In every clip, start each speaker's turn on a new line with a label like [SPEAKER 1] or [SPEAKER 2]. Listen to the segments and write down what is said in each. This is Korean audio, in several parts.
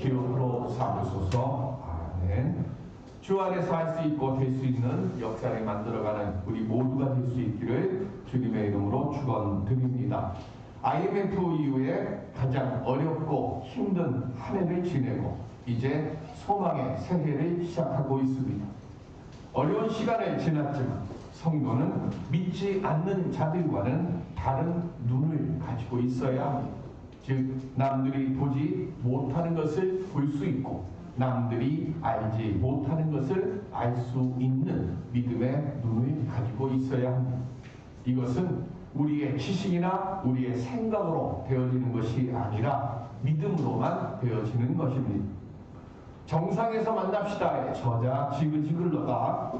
[SPEAKER 1] 기업으로 삼으소서. 아멘. 주 안에서 할 수 있고 될 수 있는 역사를 만들어가는 우리 모두가 될 수 있기를 주님의 이름으로 축원드립니다. IMF 이후에 가장 어렵고 힘든 한 해를 지내고 이제 소망의 새해를 시작하고 있습니다. 어려운 시간을 지났지만 성도는 믿지 않는 자들과는 다른 눈을 가지고 있어야 합니다. 즉 남들이 보지 못하는 것을 볼 수 있고 남들이 알지 못하는 것을 알 수 있는 믿음의 눈을 가지고 있어야 합니다. 이것은 우리의 지식이나 우리의 생각으로 되어지는 것이 아니라 믿음으로만 되어지는 것입니다. 정상에서 만납시다의 저자 지그지글러가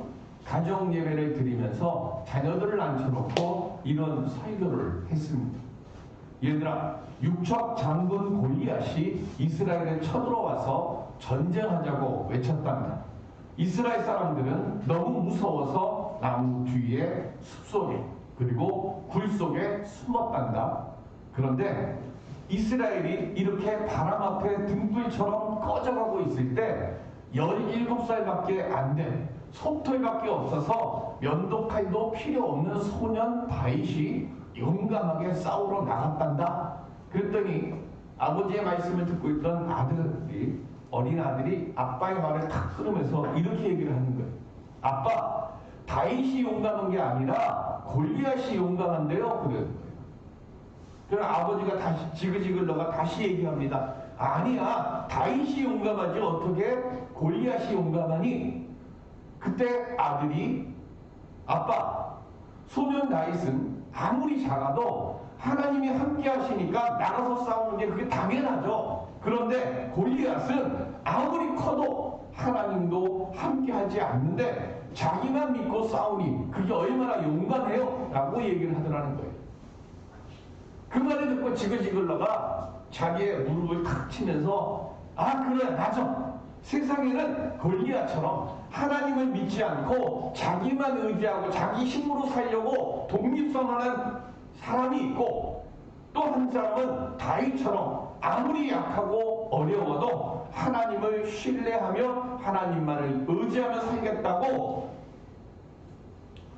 [SPEAKER 1] 가정 예배를 드리면서 자녀들을 앉혀놓고 이런 설교를 했습니다. 얘들아, 육척 장군 골리앗이 이스라엘에 쳐들어와서 전쟁하자고 외쳤답니다. 이스라엘 사람들은 너무 무서워서 나무 뒤에 숲속에 그리고 굴 속에 숨었단다. 그런데 이스라엘이 이렇게 바람 앞에 등불처럼 꺼져가고 있을 때 17살밖에 안 된 솜털밖에 없어서 면도칼도 필요 없는 소년 다윗이 용감하게 싸우러 나갔단다. 그랬더니 아버지의 말씀을 듣고 있던 아들이, 어린 아들이 아빠의 말을 탁 끊으면서 이렇게 얘기를 하는 거예요. 아빠, 다윗이 용감한 게 아니라 골리앗이 용감한데요. 그래요. 그럼 아버지가 다시 지그지글러가 다시 얘기합니다. 아니야, 다윗이 용감하지 어떻게 골리앗이 용감하니? 그때 아들이, 아빠, 소년 다윗은 아무리 작아도 하나님이 함께 하시니까 나가서 싸우는 게 그게 당연하죠. 그런데 골리앗은 아무리 커도 하나님도 함께 하지 않는데 자기만 믿고 싸우니 그게 얼마나 용감해요? 라고 얘기를 하더라는 거예요. 그 말을 듣고 지글지글러가 자기의 무릎을 탁 치면서 아 그래 맞아. 세상에는 골리앗처럼 하나님을 믿지 않고 자기만 의지하고 자기 힘으로 살려고 독립선언한 사람이 있고 또 한 사람은 다윗처럼 아무리 약하고 어려워도 하나님을 신뢰하며 하나님만을 의지하며 살겠다고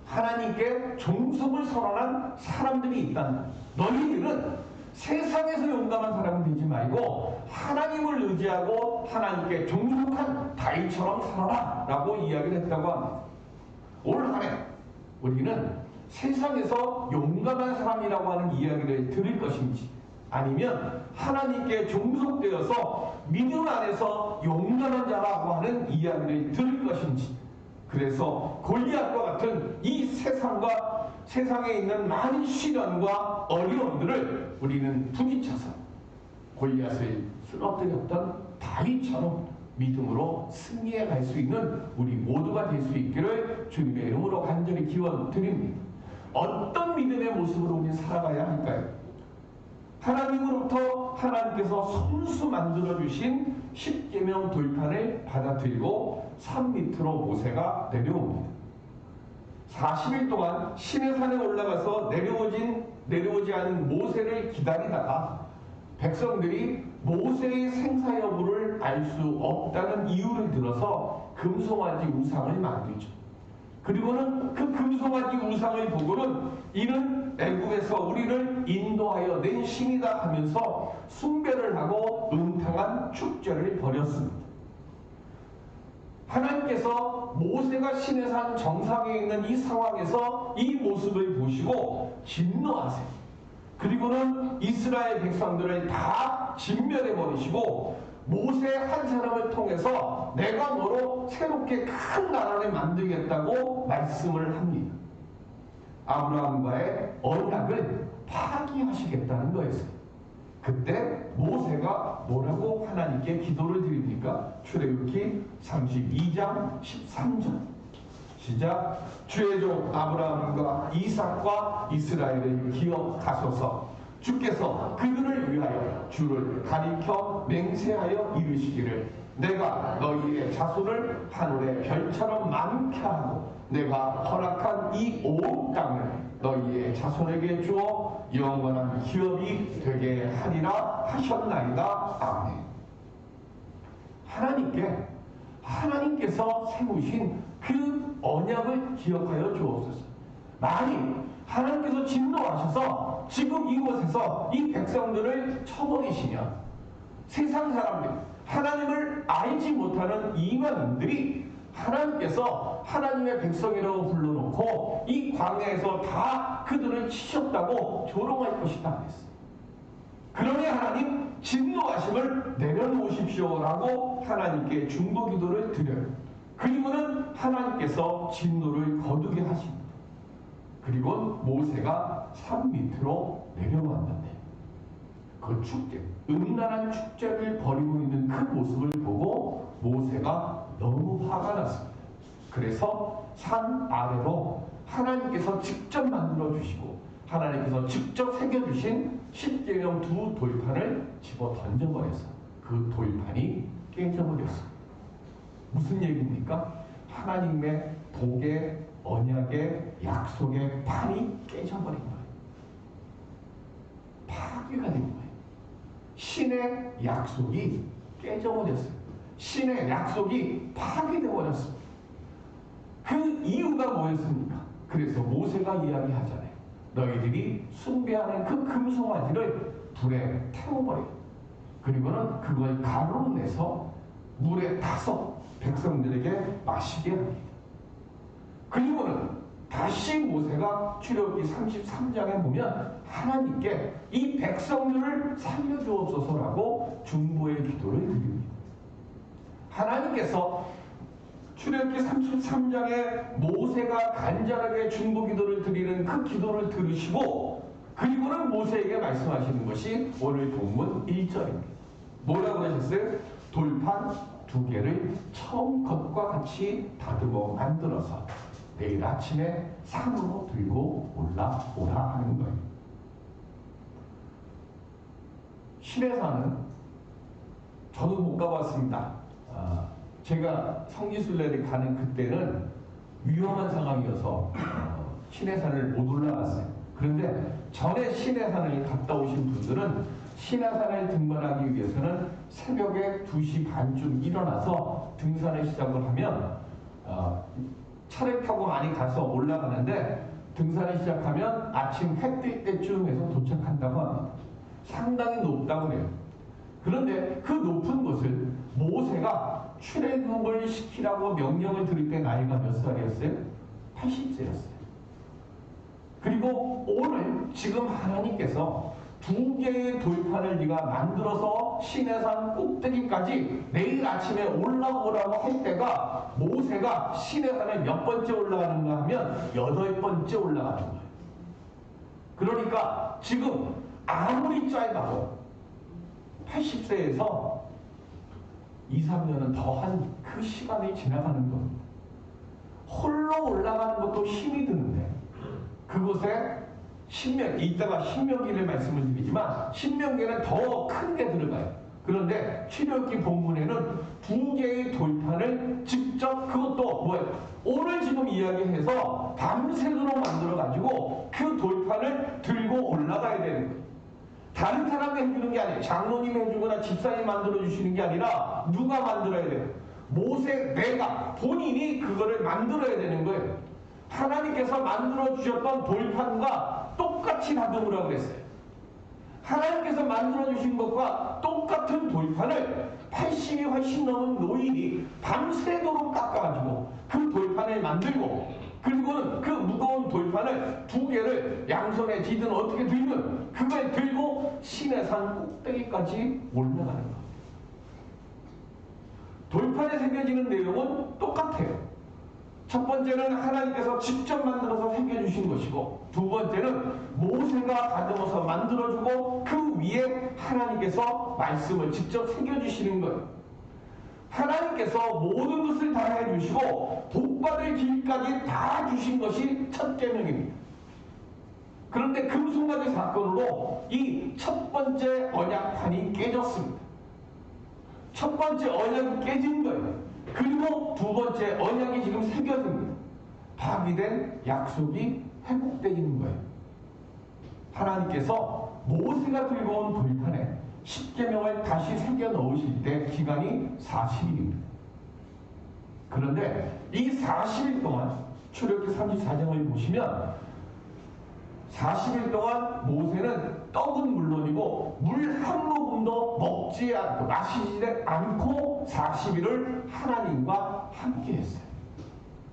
[SPEAKER 1] 하나님께 종속을 선언한 사람들이 있다. 너희들은 세상에서 용감한 사람은 되지 말고 하나님을 의지하고 하나님께 종속한 다윗처럼 살아라 라고 이야기를 했다고 합니다. 올 한 해 우리는 세상에서 용감한 사람이라고 하는 이야기를 들을 것인지 아니면 하나님께 종속되어서 믿음 안에서 용감한 자라고 하는 이야기를 들을 것인지, 그래서 골리앗과 같은 이 세상과 세상에 있는 많은 시련과 어려움들을 우리는 부딪혀서 골리앗을 쓰러뜨렸던 다윗처럼 믿음으로 승리해 갈 수 있는 우리 모두가 될 수 있기를 주님의 이름으로 간절히 기원 드립니다. 어떤 믿음의 모습으로 우리 살아가야 할까요? 하나님으로부터 하나님께서 손수 만들어주신 십계명 돌판을 받아들이고 산 밑으로 모세가 내려옵니다. 40일 동안 시내 산에 올라가서 내려오지 않은 모세를 기다리다가 백성들이 모세의 생사 여부를 알 수 없다는 이유를 들어서 금송아지 우상을 만들죠. 그리고는 그 금송아지 우상을 보고는 이는 애국에서 우리를 인도하여 낸 신이다 하면서 숭배를 하고 음탕한 축제를 벌였습니다. 하나님께서 모세가 시내산 정상에 있는 이 상황에서 이 모습을 보시고 진노하세요. 그리고는 이스라엘 백성들을 다 진멸해버리시고 모세 한 사람을 통해서 내가 너로 새롭게 큰 나라를 만들겠다고 말씀을 합니다. 아브라함과의 언약을 파기하시겠다는 거였어요. 그때 모세가 뭐라고 하나님께 기도를 드립니까? 출애굽기 32장 13절 시작. 주의 종 아브라함과 이삭과 이스라엘을 기억하소서. 주께서 그들을 위하여 주를 가리켜 맹세하여 이르시기를 내가 너희의 자손을 하늘의 별처럼 많게 하고 내가 허락한 이 온 땅을 너희의 자손에게 주어 영원한 기업이 되게 하리라 하셨나이다. 아멘. 하나님께서 세우신 그 언약을 기억하여 주옵소서. 만일 하나님께서 진노하셔서 지금 이곳에서 이 백성들을 쳐버리시면 세상 사람들, 하나님을 알지 못하는 이방인들이 하나님께서 하나님의 백성이라고 불러놓고 이 광야에서 다 그들을 치셨다고 조롱할 것이다 그랬어요. 그러니 하나님 진노하심을 내려놓으십시오라고 하나님께 중보기도를 드려요. 그리고는 하나님께서 진노를 거두게 하십니다. 그리고 모세가 산 밑으로 내려왔는데 그 축제, 음란한 축제를 벌이고 있는 그 모습을 보고 모세가 너무 화가 났습니다. 그래서 산 아래로 하나님께서 직접 만들어 주시고 하나님께서 직접 새겨주신 십계명 두 돌판을 집어 던져버렸어요. 그 돌판이 깨져버렸어요. 무슨 얘기입니까? 하나님의 복의 언약의 약속의 판이 깨져버린 거예요. 파괴가 된 거예요. 신의 약속이 깨져버렸어요. 신의 약속이 파괴되어버렸어요. 그 이유가 뭐였습니까? 그래서 모세가 이야기하잖아요. 너희들이 숭배하는 그 금송아지를 불에 태워버려. 그리고는 그걸 가루로 내서 물에 타서 백성들에게 마시게 합니다. 그리고는 다시 모세가 출애굽기 33장에 보면 하나님께 이 백성들을 살려주옵소서라고 중보의 기도를 드립니다. 하나님께서 출애굽기 33장에 모세가 간절하게 중보 기도를 드리는 그 기도를 들으시고 그리고는 모세에게 말씀하시는 것이 오늘 본문 1절입니다. 뭐라고 하셨어요? 돌판 2개를 처음 것과 같이 다듬어 만들어서 내일 아침에 산으로 들고 올라오라 하는 거예요. 시내산은 저도 못 가봤습니다. 제가 성지순례를 가는 그때는 위험한 상황이어서 시내산을 못 올라갔어요. 그런데 전에 시내산을 갔다 오신 분들은 시내산을 등반하기 위해서는 새벽에 2시 반쯤 일어나서 등산을 시작을 하면 차를 타고 많이 가서 올라가는데 등산을 시작하면 아침 해 뜰 때쯤 해서 도착한다고 합니다. 상당히 높다고 해요. 그런데 그 높은 곳을 모세가 출애굽을 시키라고 명령을 드릴 때 나이가 몇 살이었어요? 80세였어요. 그리고 오늘 지금 하나님께서 2개의 돌판을 네가 만들어서 시내산 꼭대기까지 내일 아침에 올라오라고 할 때가 모세가 시내산에 몇 번째 올라가는가 하면 8번째 올라가는 거예요. 그러니까 지금 아무리 짧아도 80세에서 2, 3년은 더한 그 시간이 지나가는 겁니다. 홀로 올라가는 것도 힘이 드는데 그곳에 이따가 신명기를 말씀을 드리지만 신명기는 더 큰 게 들어가요. 그런데 출애굽기 본문에는 2개의 돌판을 직접 그것도 뭐예요? 오늘 지금 이야기해서 밤새도록 만들어가지고 그 돌판을 들고 올라가야 되는 거예요. 다른 사람이 해주는 게 아니에요. 장로님이 해주거나 집사님이 만들어주시는 게 아니라 누가 만들어야 돼요? 모세 내가 본인이 그거를 만들어야 되는 거예요. 하나님께서 만들어주셨던 돌판과 똑같이 다듬으라고 그랬어요. 하나님께서 만들어주신 것과 똑같은 돌판을 80이 훨씬 넘은 노인이 밤새도록 깎아가지고 그 돌판을 만들고 그리고는 그 무거운 돌판을 2개를 양손에 쥐든 어떻게 들면 그걸 들고 시내산 꼭대기까지 올라가는 겁니다. 돌판에 새겨지는 내용은 똑같아요. 첫 번째는 하나님께서 직접 만들어서 새겨주신 것이고 두 번째는 모세가 다듬어서 만들어주고 그 위에 하나님께서 말씀을 직접 새겨주시는 거예요. 하나님께서 모든 것을 다 해주시고 복받을 길까지 다 주신 것이 첫 계명입니다. 그런데 금송아지 사건으로 이 첫 번째 언약판이 깨졌습니다. 첫 번째 언약이 깨진 거예요. 그리고 두 번째 언약이 지금 새겨집니다. 파기된 약속이 회복되는 거예요. 하나님께서 모세가 들고 온 돌판에 십계명을 다시 새겨 넣으실 때 기간이 40일입니다. 그런데 이 40일 동안 출애굽기 34장을 보시면 40일 동안 모세는 떡은 물론이고 물 한 모금도 먹지 않고 마시지 않고 40일을 하나님과 함께 했어요.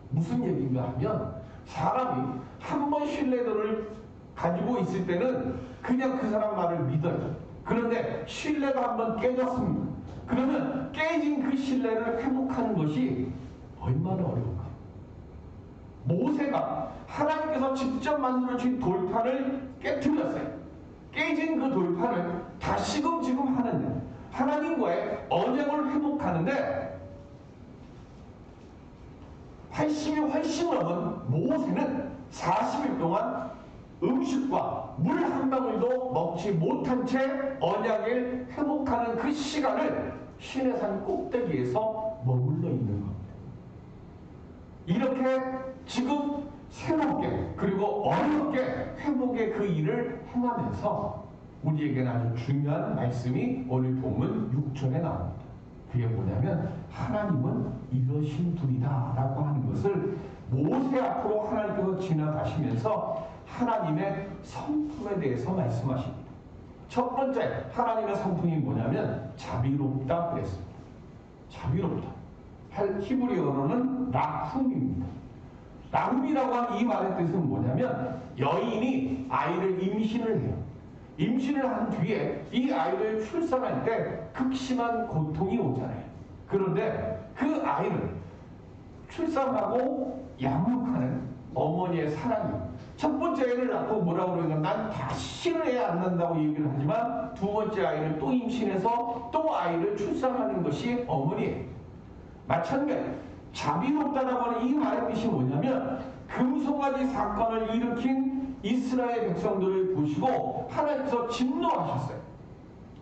[SPEAKER 1] 무슨 얘기인가 하면 사람이 한 번 신뢰도를 가지고 있을 때는 그냥 그 사람 말을 믿어요. 그런데 신뢰가 한번 깨졌습니다. 그러면 깨진 그 신뢰를 회복하는 것이 얼마나 어려울까? 모세가 하나님께서 직접 만들어주신 돌판을 깨뜨렸어요. 깨진 그 돌판을 다시금 지금 하는데 하나님과의 언약을 회복하는데 80이 훨씬 넘은 모세는 40일 동안 음식과 물 한 방울도 먹지 못한 채 언약을 회복하는 그 시간을 시내산 꼭대기에서 머물러 있는 겁니다. 이렇게 지금 새롭게 그리고 어렵게 회복의 그 일을 행하면서 우리에게는 아주 중요한 말씀이 오늘 본문 6절에 나옵니다. 그게 뭐냐면 하나님은 이러신 분이다 라고 하는 것을 모세 앞으로 하나님께서 지나가시면서 하나님의 성품에 대해서 말씀하십니다. 첫 번째 하나님의 성품이 뭐냐면 자비롭다 그랬습니다. 자비롭다. 히브리어로는 라훔입니다. 라훔이라고 하는 이 말의 뜻은 뭐냐면 여인이 아이를 임신을 해요. 임신을 한 뒤에 이 아이를 출산할 때 극심한 고통이 오잖아요. 그런데 그 아이를 출산하고 양육하는 어머니의 사랑이 첫 번째 아이를 낳고 뭐라고 그러냐면 난 다시는 애 안 낳는다고 얘기를 하지만 두 번째 아이를 또 임신해서 또 아이를 출산하는 것이 어머니예요. 마찬가지 자비롭다라고 하는 이 말의 뜻이 뭐냐면 금송아지 사건을 일으킨 이스라엘 백성들을 보시고 하나님께서 진노하셨어요.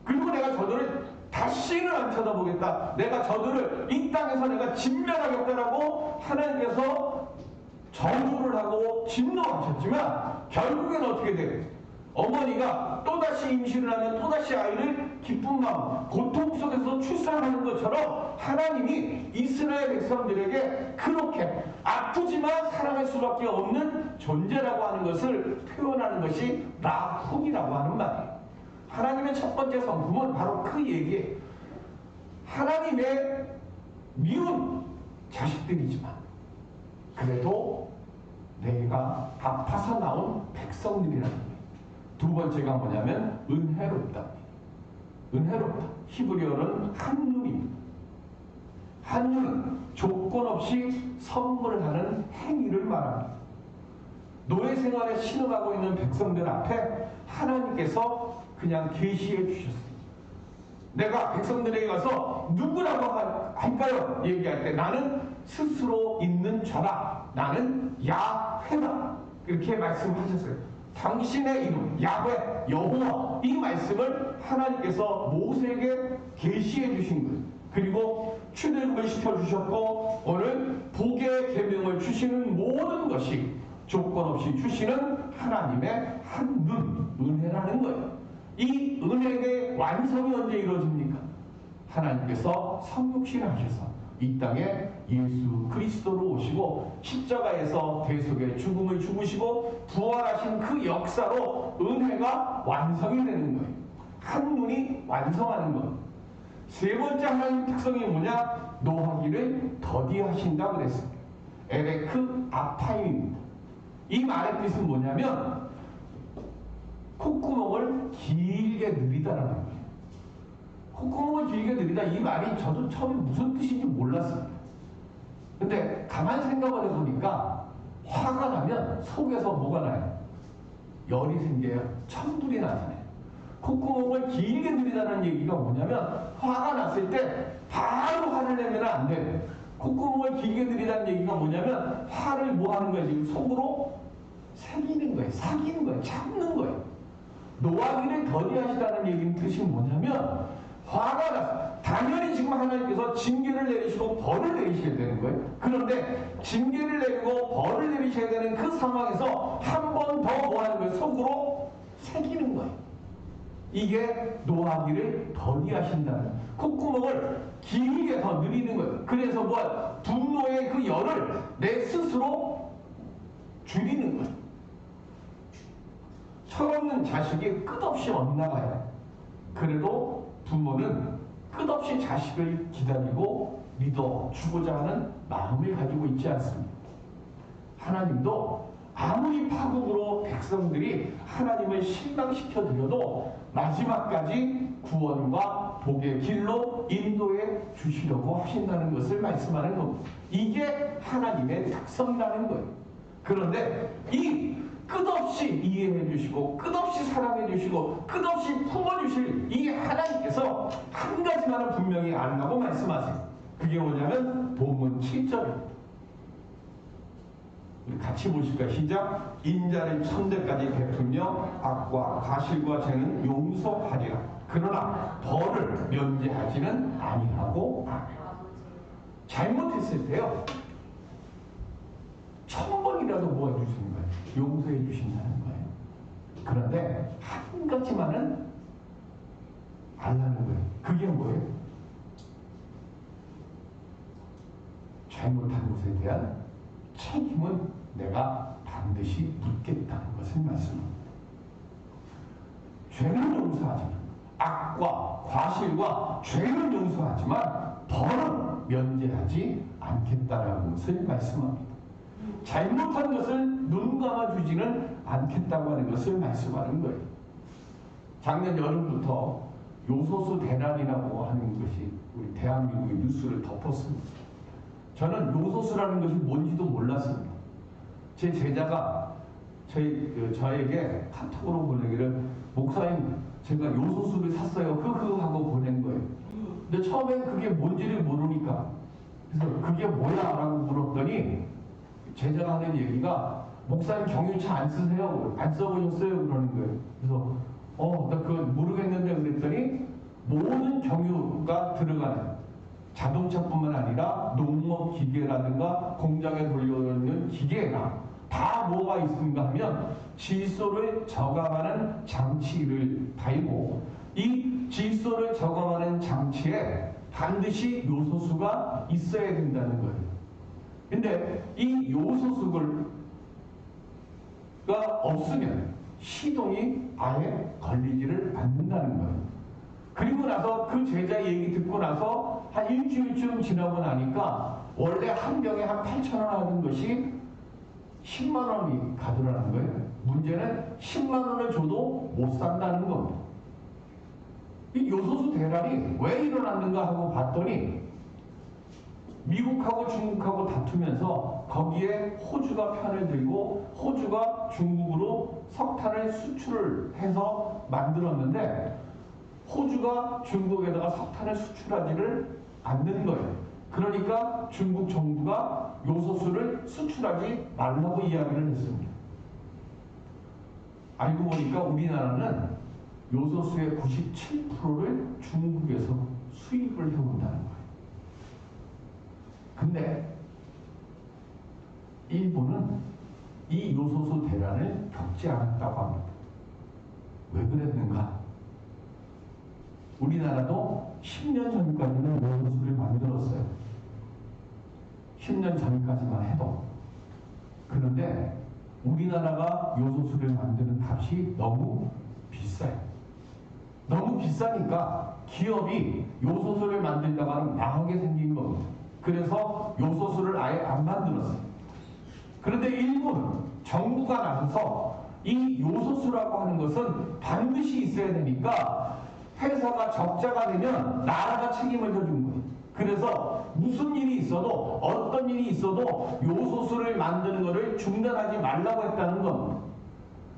[SPEAKER 1] 그리고 내가 저들을 다시는 안 쳐다보겠다. 내가 저들을 이 땅에서 내가 진멸하겠다라고 하나님께서 저주를 하고 진노하셨지만 결국엔 어떻게 돼요? 어머니가 또다시 임신을 하면 또다시 아이를 기쁜 마음, 고통 속에서 출산하는 것처럼 하나님이 이스라엘 백성들에게 그렇게 아프지만 사랑할 수밖에 없는 존재라고 하는 것을 표현하는 것이 라훔이라고 하는 말이에요. 하나님의 첫 번째 성품은 바로 그 얘기예요. 하나님의 미운 자식들이지만 그래도 내가 아파서 나온 백성들이라는 거예요. 두 번째가 뭐냐면 은혜롭다. 은혜롭다. 히브리어는 한눈입니다. 한눈은 조건 없이 선물하는 행위를 말합니다. 노예 생활에 신음하고 있는 백성들 앞에 하나님께서 그냥 계시해 주셨어요. 내가 백성들에게 가서 누구라고 할까요? 얘기할 때 나는 스스로 있는 자다. 나는 야훼다. 이렇게 말씀하셨어요. 당신의 이름 야훼 여호와 이 말씀을 하나님께서 모세에게 계시해 주신 거예요. 그리고 출애굽을 시켜주셨고 오늘 복의 계명을 주시는 모든 것이 조건 없이 주시는 하나님의 한눈 은혜라는 거예요. 이 은혜의 완성이 언제 이루어집니까? 하나님께서 성육신을 하셔서 이 땅에 예수 그리스도로 오시고 십자가에서 대속의 죽음을 죽으시고 부활하신 그 역사로 은혜가 완성이 되는 거예요. 한눈이 완성하는 것. 세 번째 하나님 특성이 뭐냐? 노하기를 더디하신다 그랬습니다. 에레크 아파임입니다. 이 말의 뜻은 뭐냐면 콧구멍을 길게 늘리다라는 거예요. 콧구멍을 길게 늘리다 이 말이 저도 처음에 무슨 뜻인지 몰랐어요. 근데 가만히 생각을 해보니까 화가 나면 속에서 뭐가 나요? 열이 생겨요. 천불이 나잖아요. 콧구멍을 길게 늘리다는 얘기가 뭐냐면 화가 났을 때 바로 화를 내면 안 돼요. 콧구멍을 길게 늘리다는 얘기가 뭐냐면 화를 뭐 하는 거예요? 지금 속으로 새기는 거예요. 사귀는 거예요. 참는 거예요. 노하기를 더디하시다는 얘기는 뜻이 뭐냐면 화가 나서 당연히 지금 하나님께서 징계를 내리시고 벌을 내리셔야 되는 거예요. 그런데 징계를 내리고 벌을 내리셔야 되는 그 상황에서 한 번 더 뭐 하는 거예요? 속으로 새기는 거예요. 이게 노하기를 더디하신다는, 콧구멍을 길게 더 늘리는 거예요. 그래서 뭐 분노의 그 열을 내 스스로 줄이는 거예요. 철없는 자식이 끝없이 엇나가요. 그래도 부모는 끝없이 자식을 기다리고 믿어주고자 하는 마음을 가지고 있지 않습니다. 하나님도 아무리 파국으로 백성들이 하나님을 실망시켜 드려도 마지막까지 구원과 복의 길로 인도해 주시려고 하신다는 것을 말씀하는 겁니다. 이게 하나님의 특성이라는 거예요. 그런데 이 끝없이 이해해 주시고 끝없이 사랑해 주시고 끝없이 품어주실 이 하나님께서 한 가지만은 분명히 안다고 말씀하세요. 그게 뭐냐면 본문 7절입니다. 우리 같이 보실까요? 시작. 인자를 천대까지 베풀며 악과 과실과 죄는 용서하리라. 그러나 벌을 면제하지는 아니하고. 잘못했을 때요, 1000번이라도 모아주시는 거예요. 용서해 주신다는 거예요. 그런데 한 가지만은 알라는 거예요. 그게 뭐예요? 잘못한 것에 대한 책임은 내가 반드시 묻겠다는 것을 말씀합니다. 죄는 용서하지만, 악과 과실과 죄는 용서하지만 벌은 면제하지 않겠다는 것을 말씀합니다. 잘못한 것을 눈 감아주지는 않겠다고 하는 것을 말씀하는 거예요. 작년 여름부터 요소수 대란이라고 하는 것이 우리 대한민국의 뉴스를 덮었습니다. 저는 요소수라는 것이 뭔지도 몰랐습니다. 제 제자가 저에게 카톡으로 보내기를, 목사님 제가 요소수를 샀어요 흐흐 하고 보낸 거예요. 근데 처음엔 그게 뭔지를 모르니까, 그래서 그게 뭐야 라고 물었더니 제자가 하는 얘기가, 목사님 경유차 안 쓰세요? 안 써보셨어요? 그러는 거예요. 그래서 나 그거 모르겠는데 그랬더니 모든 경유가 들어가는, 자동차뿐만 아니라 농업 기계라든가 공장에 돌려놓는 기계나 다 뭐가 있습니까 하면 질소를 저감하는 장치를 달고, 이 질소를 저감하는 장치에 반드시 요소수가 있어야 된다는 거예요. 근데 이 요소수가 없으면 시동이 아예 걸리지를 않는다는 거예요. 그리고 나서 그 제자 얘기 듣고 나서 한 일주일쯤 지나고 나니까 원래 한 병에 한 8,000원 하는 것이 10만 원이 가더라는 거예요. 문제는 10만 원을 줘도 못 산다는 겁니다. 이 요소수 대란이 왜 일어났는가 하고 봤더니 미국하고 중국하고 다투면서 거기에 호주가 편을 들고 호주가 중국으로 석탄을 수출을 해서 만들었는데 호주가 중국에다가 석탄을 수출하지를 않는 거예요. 그러니까 중국 정부가 요소수를 수출하지 말라고 이야기를 했습니다. 알고 보니까 우리나라는 요소수의 97%를 중국에서 수입을 해온다는 거예요. 근데 일본은 이 요소수 대란을 겪지 않았다고 합니다. 왜 그랬는가? 우리나라도 10년 전까지는 요소수를 만들었어요. 10년 전까지만 해도. 그런데 우리나라가 요소수를 만드는 값이 너무 비싸요. 너무 비싸니까 기업이 요소수를 만들다가는 망하게 생긴 겁니다. 그래서 요소수를 아예 안 만들었어요. 그런데 일본 정부가 나서서 이 요소수라고 하는 것은 반드시 있어야 되니까 회사가 적자가 되면 나라가 책임을 져준 거예요. 그래서 무슨 일이 있어도 어떤 일이 있어도 요소수를 만드는 것을 중단하지 말라고 했다는 겁니다.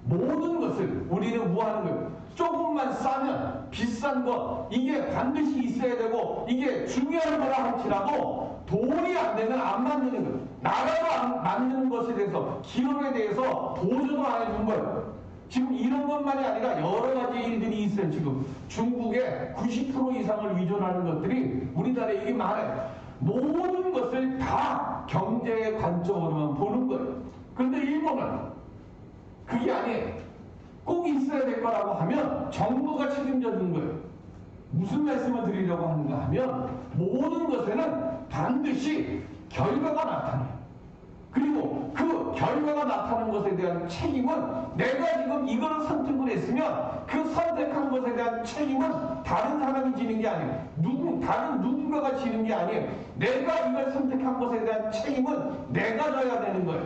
[SPEAKER 1] 모든 것을 우리는 뭐 하는 거예요? 조금만 싸면 비싼 것 이게 반드시 있어야 되고 이게 중요한 거라 할지라도 돈이 안 되면 안 만드는 거예요. 나라가 안 만드는 것에 대해서 기업에 대해서 보조도 안 해준 거예요. 지금 이런 것만이 아니라 여러 가지 일들이 있어요. 지금 중국의 90% 이상을 의존하는 것들이 우리나라에 이게 많아요. 모든 것을 다 경제의 관점으로만 보는 거예요. 그런데 일본은 그게 아니에요. 꼭 있어야 될 거라고 하면 정부가 책임져 주는 거예요. 무슨 말씀을 드리려고 하는가 하면 모든 것에는 반드시 결과가 나타나요. 그리고 그 결과가 나타나는 것에 대한 책임은 내가 지금 이거를 선택을 했으면 그 선택한 것에 대한 책임은 다른 사람이 지는 게 아니에요. 다른 누군가가 지는 게 아니에요. 내가 이걸 선택한 것에 대한 책임은 내가 져야 되는 거예요.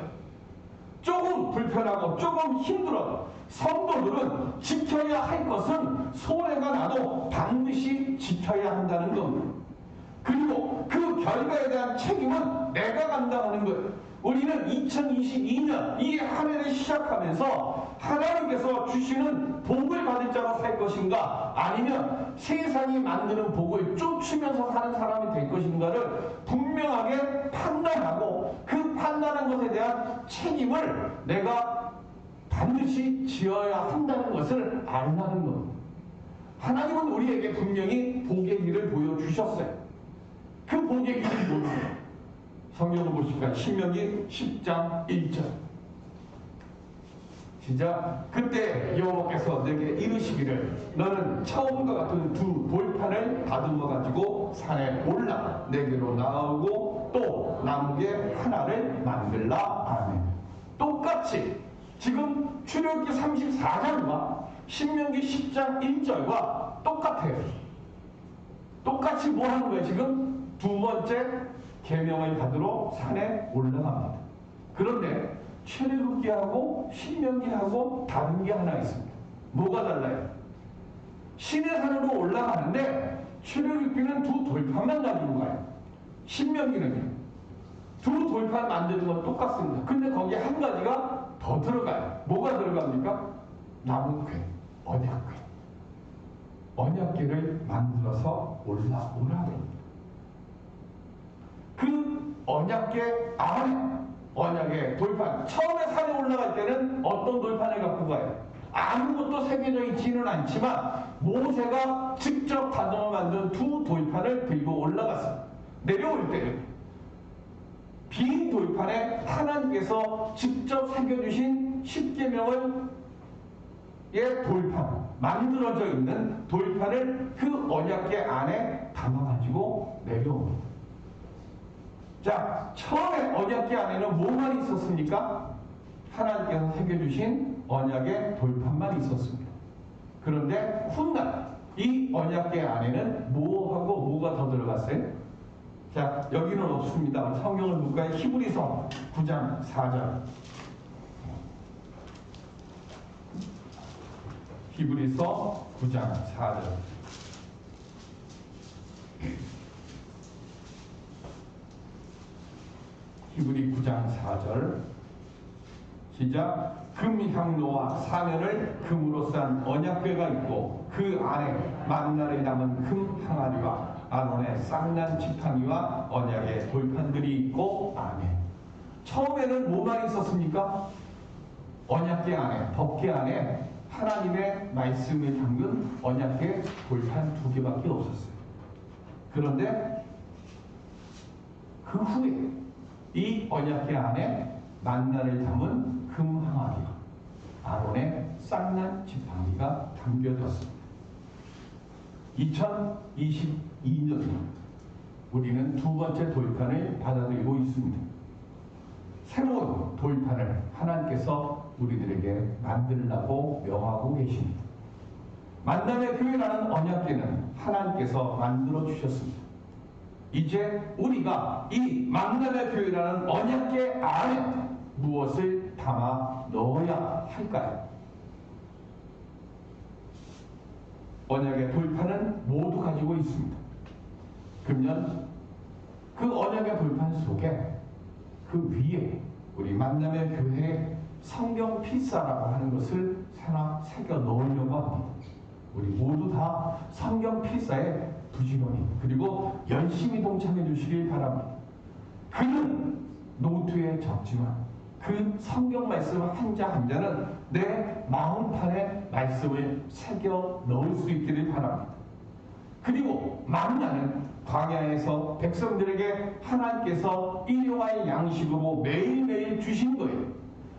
[SPEAKER 1] 조금 불편하고 조금 힘들어도 성도들은 지켜야 할 것은 손해가 나도 반드시 지켜야 한다는 겁니다. 그리고 그 결과에 대한 책임은 내가 감당하는 거예요. 우리는 2022년 이 한 해를 시작하면서 하나님께서 주시는 복을 받을 자로 살 것인가 아니면 세상이 만드는 복을 쫓으면서 사는 사람이 될 것인가를 분명하게 판단하고 그 판단한 것에 대한 책임을 내가 반드시 지어야 한다는 것을 알라는 겁니다. 하나님은 우리에게 분명히 복의 길을 보여주셨어요. 그 복의 길이 뭐예요? 성경을 보실까요? 신명기 10장 1절. 진짜 그때 여호와께서 내게 이르시기를 너는 처음과 같은 두 돌판을 다듬어 가지고 산에 올라 내게로 나오고 또 나무개 하나를 만들라. 아멘. 똑같이 지금 출애굽기 34장과 신명기 10장 1절과 똑같아요. 똑같이 뭐 하는 거예요? 지금 두 번째 계명을 받으러 산에 올라갑니다. 그런데 출애굽기하고 신명기하고 다른 게 하나 있습니다. 뭐가 달라요? 신의 산으로 올라가는데 출애굽기는 두 돌판만 가지고 가요. 신명기는요. 두 돌판 만드는 건 똑같습니다. 근데 거기에 한 가지가 더 들어가요. 뭐가 들어갑니까? 나무괴, 언약괴. 언약궤를 만들어서 올라오랍니다. 그 언약궤 안에 언약의 돌판, 처음에 산에 올라갈 때는 어떤 돌판을 갖고 가요? 아무것도 새겨져 있지는 않지만 모세가 직접 다듬어 만든 두 돌판을 들고 올라갔습니다. 내려올 때는 빈 돌판에 하나님께서 직접 새겨주신 십계명을 돌판, 만들어져 있는 돌판을 그 언약궤 안에 담아가지고 내려옵니다. 자, 처음에 언약궤 안에는 뭐만 있었습니까? 하나님께서 새겨주신 언약의 돌판만 있었습니다. 그런데 훗날 이 언약궤 안에는 뭐하고 뭐가 더 들어갔어요? 자, 여기는 없습니다. 성경을 볼까요? 히브리서 9장 4절. 히브리서 9장 4절. 히브리 9장 4절. 시작. 금향로와 사면을 금으로 싼 언약궤가 있고 그 안에 만나를 담은 금 항아리와 아론의 쌍난 지팡이와 언약의 돌판들이 있고. 아멘. 처음에는 뭐만 있었습니까? 언약궤 안에, 법궤 안에 하나님의 말씀을 담근 언약궤 돌판 2개밖에 없었어요. 그런데 그 후에 이 언약궤 안에 만나를 담은 금 항아리와 아론의 쌍난 지팡이가 담겨졌습니다. 2022년 우리는 두 번째 돌판을 받아들이고 있습니다. 새로운 돌판을 하나님께서 우리들에게 만들라고 명하고 계십니다. 만남의 교회라는 언약궤는 하나님께서 만들어 주셨습니다. 이제 우리가 이 만남의 교회라는 언약궤 안에 무엇을 담아 넣어야 할까요? 언약의 돌판은 모두 가지고 있습니다. 그러면 그 언약의 돌판 속에 그 위에 우리 만남의 교회의 성경 필사라고 하는 것을 하나 새겨 넣으려고 합니다. 우리 모두 다 성경 필사에 부지런히 그리고 열심히 동참해 주시길 바랍니다. 그는 노트에 적지만 그 성경 말씀 한 자 한 자는 내 마음판에 말씀을 새겨 넣을 수 있기를 바랍니다. 그리고 만나는 광야에서 백성들에게 하나님께서 일용할 양식으로 매일매일 주신 거예요.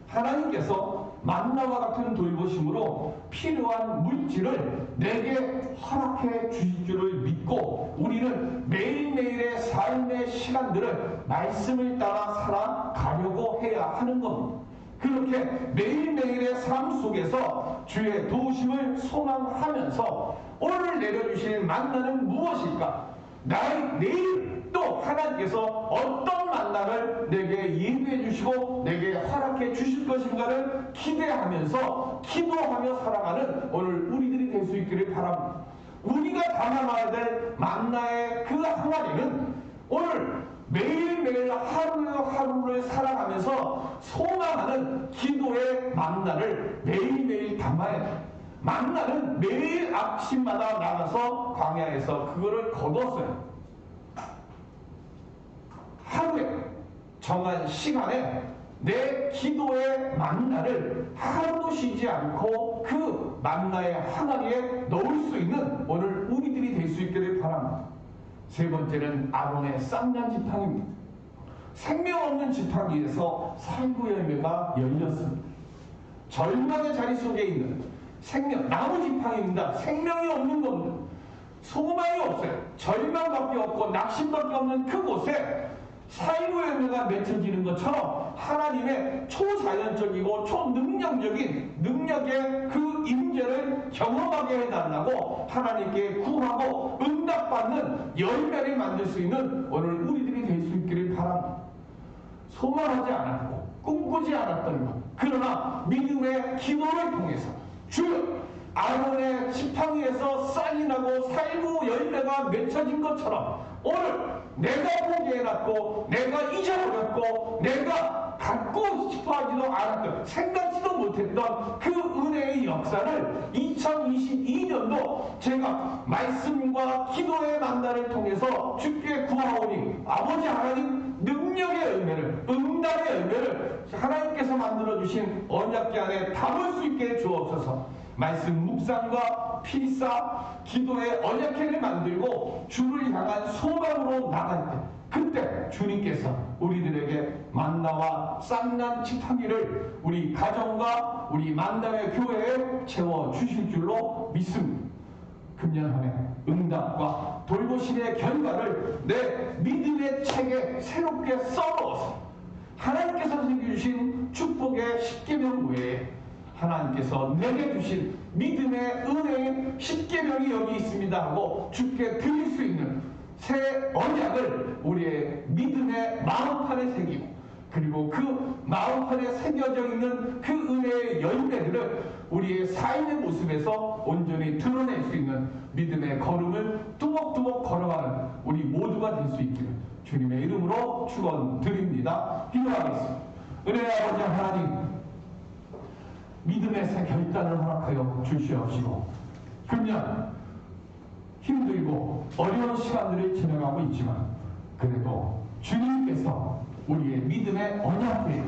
[SPEAKER 1] 하나님께서 만나와 같은 돌보심으로 필요한 물질을 내게 허락해 주실 줄을 믿고 우리는 매일매일의 삶의 시간들을 말씀을 따라 살아가려고 해야 하는 겁니다. 그렇게 매일매일의 삶 속에서 주의 도우심을 소망하면서 오늘 내려주실 만나는 무엇일까? 내일 또 하나님께서 어떤 만나를 내게 예비해 주시고 내게 허락해 주실 것인가를 기대하면서 기도하며 살아가는 오늘 우리들이 될 수 있기를 바랍니다. 우리가 담아놔야 될 만나의 그 항아리는 오늘 매일매일 하루하루를 살아가면서 소망하는 기도의 만나를 매일매일 담아야 돼. 만나는 매일 아침마다 나가서 광야에서 그거를 거뒀어요. 하루에 정한 시간에 내 기도의 만나를 하루도 쉬지 않고 그 만나의 항아리에 넣을 수 있는 오늘 우리들이 될 수 있기를 바랍니다. 세 번째는 아론의 쌍난 지팡이입니다. 생명 없는 지팡이에서 살구 열매가 열렸습니다. 절망의 자리 속에 있는 생명, 나무 지팡이입니다. 생명이 없는 겁니다. 소망이 없어요. 절망밖에 없고 낙심밖에 없는 그곳에 살구 열매가 맺혀지는 것처럼 하나님의 초자연적이고 초능력적인 능력의 그 임재를 경험하게 해달라고 하나님께 구하고 응답받는 열매를 만들 수 있는 오늘 우리들이 될 수 있기를 바랍니다. 소망하지 않았고 꿈꾸지 않았던 것, 그러나 믿음의 기도를 통해서 주여 아론의 지팡이에서 쌀이 나고 살구 열매가 맺혀진 것처럼 오늘 내가 포기해놨고 내가 잊어버렸고 내가 갖고 싶어하지도 않았던 생각지도 못했던 그 은혜의 역사를 2022년도 제가 말씀과 기도의 만나를 통해서 주께 구하오니 아버지 하나님 능력의 열매를 응답의 열매를 하나님께서 만들어주신 언약궤 안에 담을 수 있게 주옵소서. 말씀 묵상과 필사 기도의 언약궤를 만들고 주를 향한 소망으로 나갈 때 그때 주님께서 우리들에게 만나와 쌍난 지팡이를 우리 가정과 우리 만남의 교회에 채워주실 줄로 믿습니다. 금년 한 해 응답과 돌보심의 결과를 내 믿음의 책에 새롭게 써넣어서 하나님께서 생겨주신 축복의 십계명 외에 하나님께서 내게 주신 믿음의 은혜인 십계명이 여기 있습니다 하고 주께 드릴 수 있는 새 언약을 우리의 믿음의 마음판에 새기고 그리고 그 마음판에 새겨져 있는 그 은혜의 열매들을 우리의 삶의 모습에서 온전히 드러낼 수 있는 믿음의 걸음을 뚜벅뚜벅 걸어가는 우리 모두가 될 수 있기를 주님의 이름으로 축원드립니다. 기도하겠습니다. 은혜의 아버지 하나님, 믿음의 새 결단을 허락하여 주시옵시고 금년 힘들고 어려운 시간들을 지나가고 있지만 그래도 주님께서 우리의 믿음의 언약궤,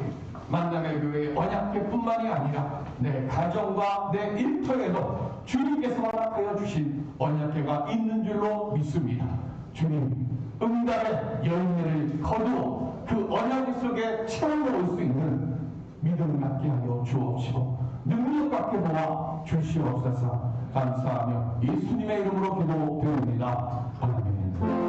[SPEAKER 1] 만남의 교회의 언약궤뿐만이 아니라 내 가정과 내 일터에도 주님께서 허락하여 주신 언약궤가 있는 줄로 믿습니다. 주님, 응답의 열매를 거두어 그 언약궤 속에 채워놓을 수 있는 믿음 갖게 하여 주옵시고 능력 갖게 도와 주시옵소서. 감사하며 예수님의 이름으로 기도드립니다. 아멘.